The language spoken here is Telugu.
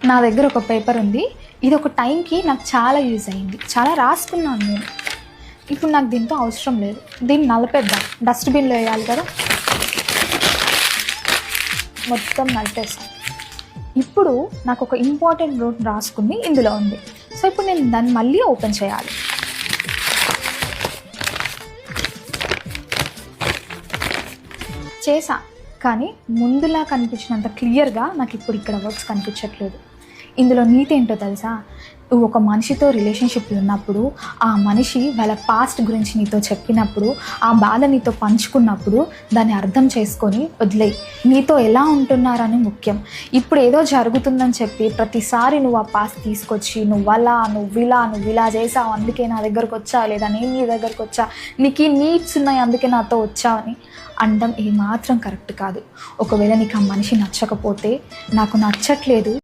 నా దగ్గర ఒక పేపర్ ఉంది. ఇది ఒక టైంకి నాకు చాలా యూజ్ అయింది, చాలా రాసుకున్నాను నేను. ఇప్పుడు నాకు దీంతో అవసరం లేదు, దీన్ని నలిపేద్దాం, డస్ట్బిన్లో వేయాలి కదా. మొత్తం నలిపేసాను. ఇప్పుడు నాకు ఒక ఇంపార్టెంట్ నోట్ రాసుకుని ఇందులో ఉంది. సో ఇప్పుడు నేను దాన్ని మళ్ళీ ఓపెన్ చేయాలి. చేసా, కానీ ముందులా కనిపించినంత క్లియర్గా నాకు ఇప్పుడు ఇక్కడ వర్డ్స్ కనిపించట్లేదు. ఇందులో నీతి ఏంటో తెలుసా? నువ్వు ఒక మనిషితో రిలేషన్షిప్లో ఉన్నప్పుడు ఆ మనిషి వాళ్ళ పాస్ట్ గురించి నీతో చెప్పినప్పుడు, ఆ బాధ నీతో పంచుకున్నప్పుడు దాన్ని అర్థం చేసుకొని వదిలేయి. నీతో ఎలా ఉంటున్నారని ముఖ్యం. ఇప్పుడు ఏదో జరుగుతుందని చెప్పి ప్రతిసారి నువ్వు ఆ పాస్ట్ తీసుకొచ్చి నువ్వు ఇలా చేసావు, అందుకే నా దగ్గరకు వచ్చా, లేదా నేను నీ దగ్గరకు వచ్చా, నీకు ఈ నీడ్స్ ఉన్నాయి అందుకే నాతో వచ్చావని అనడం ఏమాత్రం కరెక్ట్ కాదు. ఒకవేళ నీకు ఆ మనిషి నచ్చకపోతే, నాకు నచ్చట్లేదు